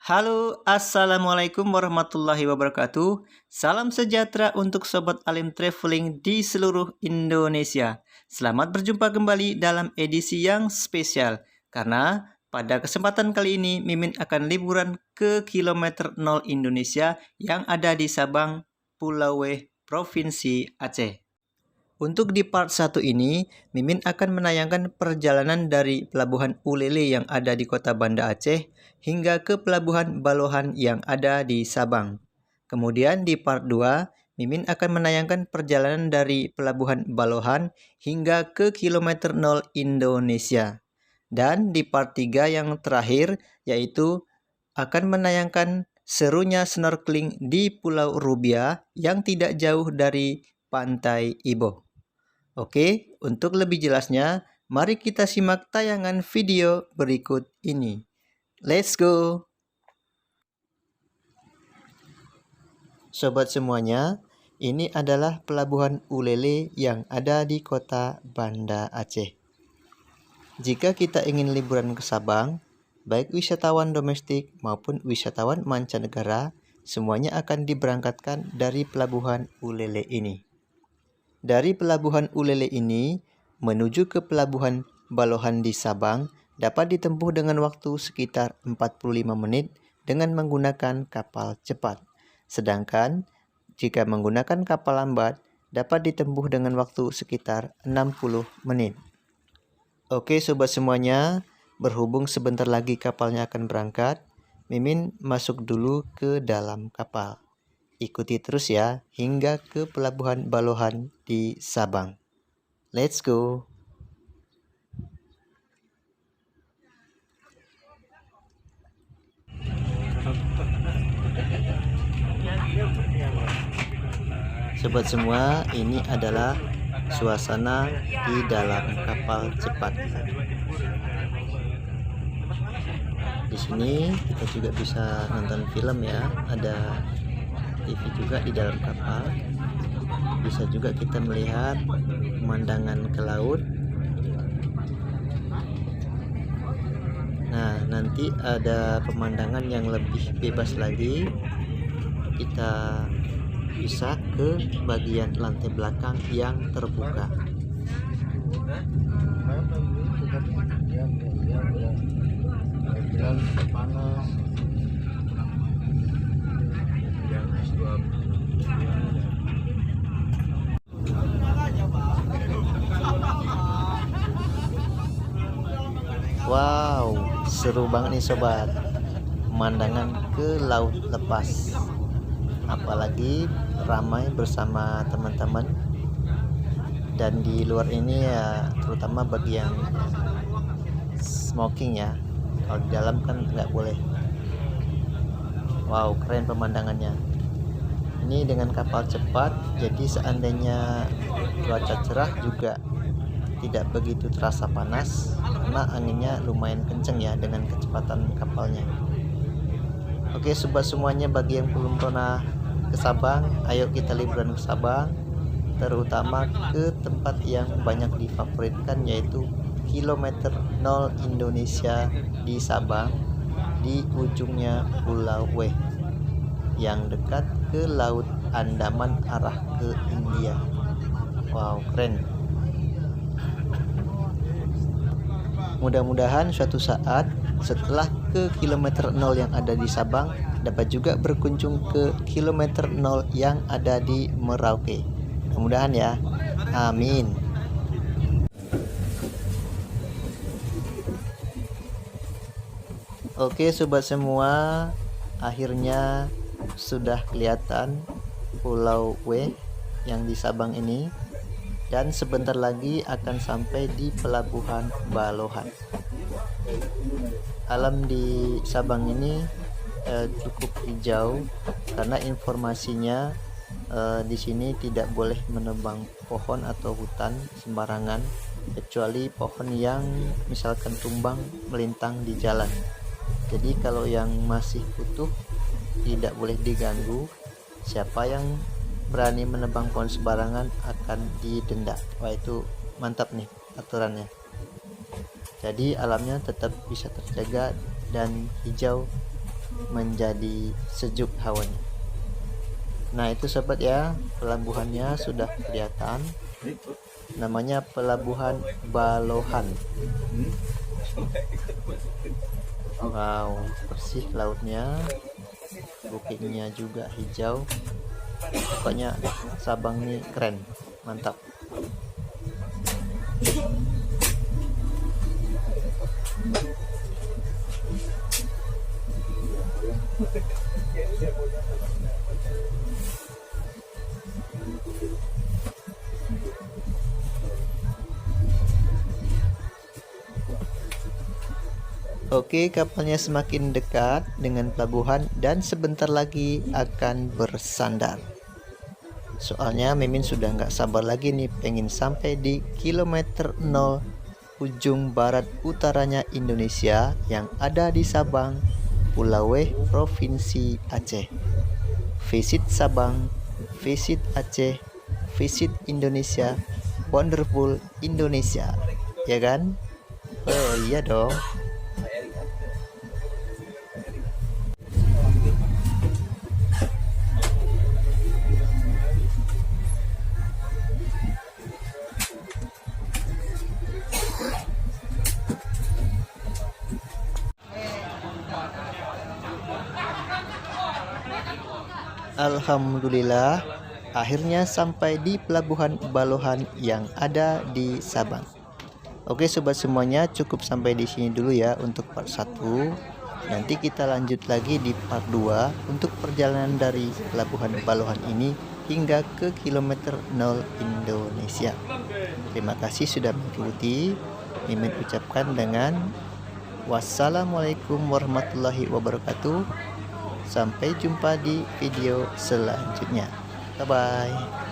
Halo, assalamualaikum warahmatullahi wabarakatuh. Salam sejahtera untuk sobat Alim Traveling di seluruh Indonesia. Selamat berjumpa kembali dalam edisi yang spesial. Karena pada kesempatan kali ini Mimin akan liburan ke kilometer 0 Indonesia yang ada di Sabang, Pulau W, Provinsi Aceh. Untuk di part 1 ini, Mimin akan menayangkan perjalanan dari Pelabuhan Ulele yang ada di kota Banda Aceh hingga ke Pelabuhan Balohan yang ada di Sabang. Kemudian di part 2, Mimin akan menayangkan perjalanan dari Pelabuhan Balohan hingga ke kilometer 0 Indonesia. Dan di part 3 yang terakhir, yaitu akan menayangkan serunya snorkeling di Pulau Rubia yang tidak jauh dari Pantai Ibo. Oke, untuk lebih jelasnya, mari kita simak tayangan video berikut ini. Let's go! Sobat semuanya, ini adalah Pelabuhan Ulele yang ada di kota Banda Aceh. Jika kita ingin liburan ke Sabang, baik wisatawan domestik maupun wisatawan mancanegara, semuanya akan diberangkatkan dari Pelabuhan Ulele ini. Dari Pelabuhan Ulele ini menuju ke Pelabuhan Balohan di Sabang dapat ditempuh dengan waktu sekitar 45 menit dengan menggunakan kapal cepat. Sedangkan jika menggunakan kapal lambat dapat ditempuh dengan waktu sekitar 60 menit. Oke sobat semuanya, berhubung sebentar lagi kapalnya akan berangkat, Mimin masuk dulu ke dalam kapal. Ikuti terus ya hingga ke Pelabuhan Balohan di Sabang. Let's go. Sobat semua, ini adalah suasana di dalam kapal cepat. Di sini kita juga bisa nonton film ya, ada TV juga di dalam kapal. Bisa juga kita melihat pemandangan ke laut. Nah, nanti ada pemandangan yang lebih bebas lagi. Kita bisa ke bagian lantai belakang yang terbuka. Panas. Wow, seru banget nih sobat, pemandangan ke laut lepas, apalagi ramai bersama teman-teman. Dan di luar ini ya, terutama bagi yang smoking ya, kalau di dalam kan nggak boleh. Wow, keren pemandangannya. Ini dengan kapal cepat, jadi seandainya cuaca cerah juga tidak begitu terasa panas karena anginnya lumayan kenceng ya dengan kecepatan kapalnya. Oke sobat semuanya, bagi yang belum pernah ke Sabang, ayo kita liburan ke Sabang, terutama ke tempat yang banyak difavoritkan yaitu kilometer 0 Indonesia di Sabang, di ujungnya Pulau W yang dekat ke Laut Andaman arah ke India. Wow, keren. Mudah-mudahan suatu saat setelah ke kilometer 0 yang ada di Sabang dapat juga berkunjung ke kilometer 0 yang ada di Merauke. Mudah-mudahan ya. Amin. Oke sobat semua, akhirnya sudah kelihatan Pulau W yang di Sabang ini, dan sebentar lagi akan sampai di Pelabuhan Balohan. Alam di Sabang ini cukup hijau karena informasinya di sini tidak boleh menebang pohon atau hutan sembarangan, kecuali pohon yang misalkan tumbang melintang di jalan. Jadi kalau yang masih utuh tidak boleh diganggu. Siapa yang berani menebang pohon sembarangan akan didenda. Wah, itu mantap nih aturannya. Jadi alamnya tetap bisa terjaga dan hijau menjadi sejuk hawanya. Nah itu sobat ya, pelabuhannya sudah kelihatan, namanya Pelabuhan Balohan. Wow, bersih lautnya, bukitnya juga hijau. Pokoknya Sabang ini keren, mantap. Oke, kapalnya semakin dekat dengan pelabuhan dan sebentar lagi akan bersandar. Soalnya Mimin sudah nggak sabar lagi nih, pengen sampai di kilometer 0 ujung barat utaranya Indonesia yang ada di Sabang, Pulauweh, Provinsi Aceh. Visit Sabang, visit Aceh, visit Indonesia, wonderful Indonesia, ya kan? Oh iya dong. Alhamdulillah, akhirnya sampai di Pelabuhan Balohan yang ada di Sabang. Oke sobat semuanya, cukup sampai di sini dulu ya untuk part 1. Nanti kita lanjut lagi di part 2 untuk perjalanan dari Pelabuhan Balohan ini hingga ke kilometer 0 Indonesia. Terima kasih sudah mengikuti. Mimin ucapkan dengan wassalamualaikum warahmatullahi wabarakatuh. Sampai jumpa di video selanjutnya. Bye bye.